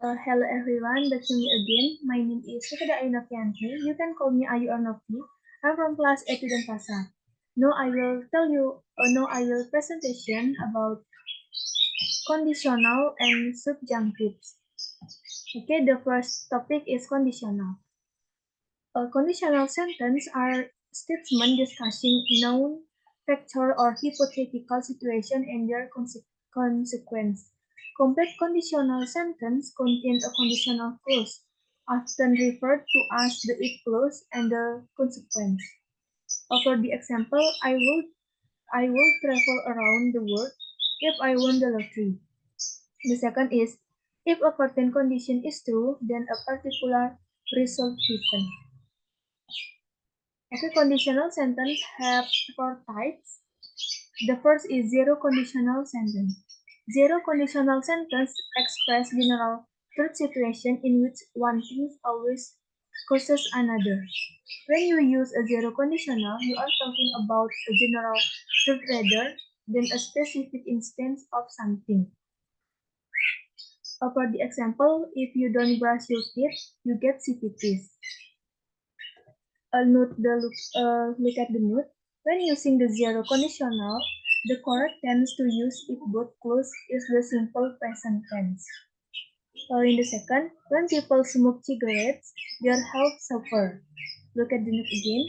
Hello everyone, back to me again. My name is PBI Novianti. You can call me Ayu or Novi. I'm from class A2 Denpasar. Now I will presentation about conditional and subjunctives. Okay, the first topic is conditional. A conditional sentence are statements discussing known factor or hypothetical situation and their consequence. Complete conditional sentence contains a conditional clause, often referred to as the if clause and the consequence. For the example, I will travel around the world if I won the lottery. The second is if a certain condition is true, then a particular result happens. Okay, conditional sentence have four types. The first is zero conditional sentence. Zero conditional sentence express general truth situation in which one thing always causes another. When you use a zero conditional, you are talking about a general truth rather than a specific instance of something. For the example, if you don't brush your teeth, you get CPTs. Look at the note. When using the zero conditional, the correct tense to use if both clause is the simple present tense. In the second, when people smoke cigarettes, their health suffer. Look at the note again.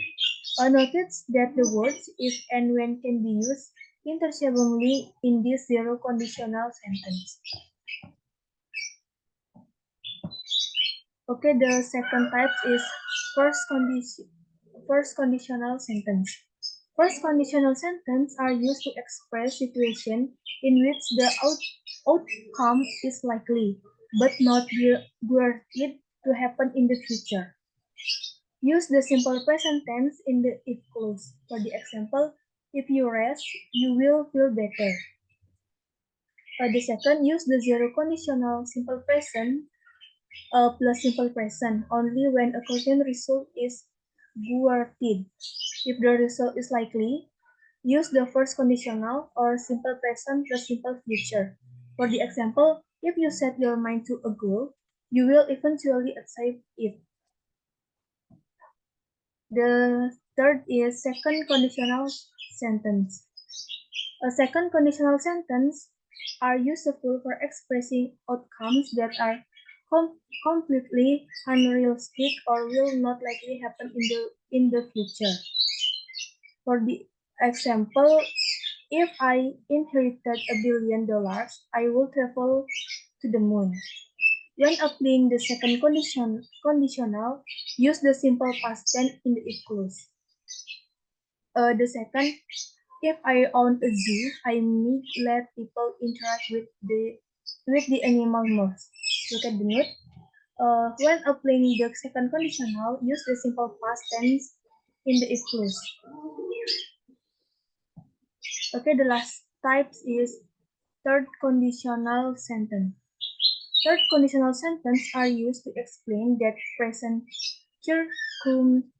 Notice that the words if and when can be used interchangeably in this zero conditional sentence. Okay, the second type is first conditional sentence. First conditional sentences are used to express situations in which the outcome is likely, but not guaranteed to happen in the future. Use the simple present tense in the if clause. For the example, if you rest, you will feel better. The second, use the zero conditional simple present plus simple present only when a certain result is guaranteed. If the result is likely, use the first conditional or simple present plus simple future. For the example, if you set your mind to a goal, you will eventually achieve it. The third is second conditional sentence. A second conditional sentence are useful for expressing outcomes that are completely unrealistic or will not likely happen in the future. For the example, if I inherited $1 billion, I will travel to the moon. When applying the second conditional, use the simple past tense in the if clause. The second, if I own a zoo, I may let people interact with the animal more. Look at the note. When applying the second conditional, use the simple past tense in the if clause. Okay, the last type is third conditional sentence. Third conditional sentences are used to explain that present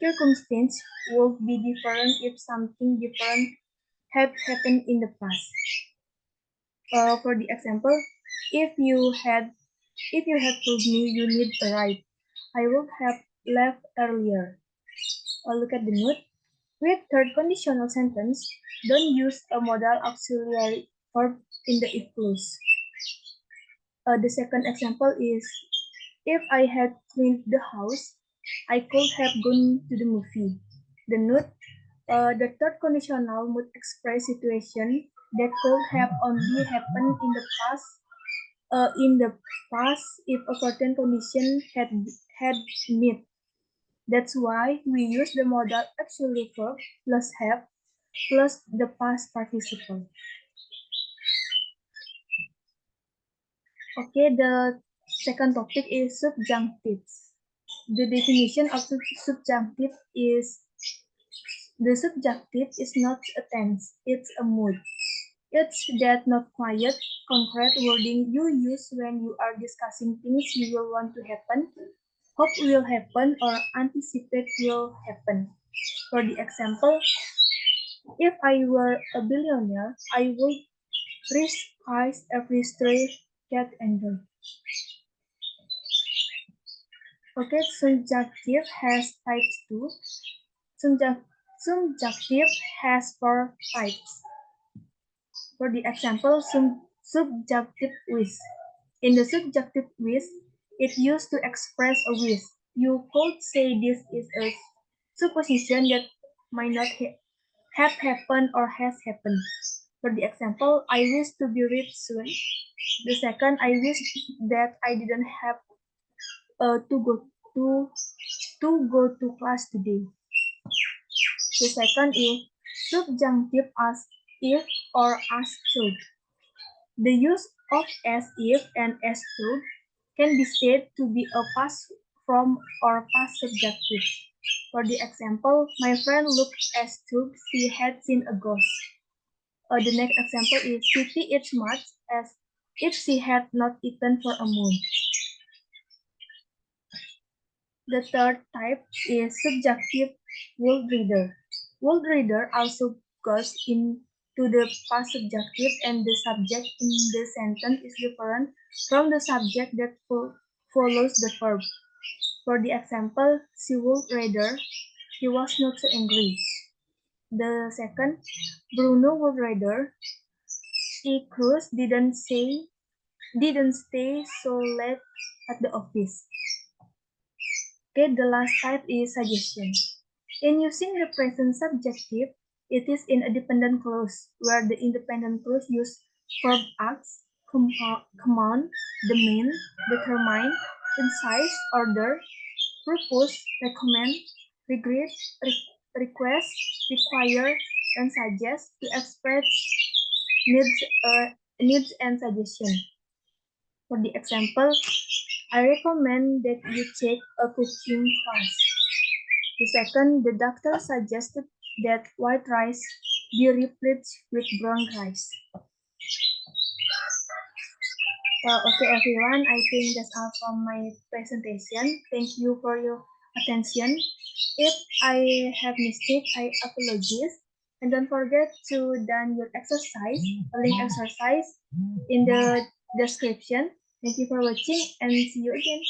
circumstance would be different if something different had happened in the past. For the example, if you had told me you need a ride, I would have left earlier. Look at the note. With third conditional sentence, don't use a modal auxiliary verb in the if clause. The second example is, if I had cleaned the house, I could have gone to the movie. The note, the third conditional would express situation that could have only happened in the past if a certain condition had met. That's why we use the modal auxiliary verb plus have plus the past participle. Okay, the second topic is subjunctives. The definition of subjunctive is the subjunctive is not a tense, it's a mood. It's that not quiet, concrete wording you use when you are discussing things you will want to happen, hope will happen, or anticipate will happen. For the example, if I were a billionaire, I would risk every stray cat and dog. Okay, subjunctive has types too. Subjunctive has four types. For the example, subjunctive with. In the subjunctive with, it used to express a wish. You could say this is a supposition that might not have happened or has happened. For the example, I wish to be rich soon. The second, I wish that I didn't have to to go to class today. The second is subjunctive as if or as should. The use of as if and as should can be said to be a past form or past subjunctive. For the example, my friend looked as though she had seen a ghost. The next example is Siti eats much as if she had not eaten for a month. The third type is subjunctive world reader. World reader also goes into the past subjunctive and the subject in the sentence is different from the subject that follows the verb. For the example, she would rather he was not so angry. The second, Bruno would rather Cruz didn't stay so late at the office. Okay, the last type is suggestion. In using the present subjunctive, it is in a dependent clause, where the independent clause use verb acts, command, demand, determine, incite, order, propose, recommend, regret, request, require, and suggest to express needs, needs and suggestion. For the example, I recommend that you take a cooking class. The second, the doctor suggested that white rice be replaced with brown rice. Okay, everyone, I think that's all from my presentation. Thank you for your attention. If I have mistake, I apologize. And don't forget to done your exercise, link exercise in the description. Thank you for watching and see you again.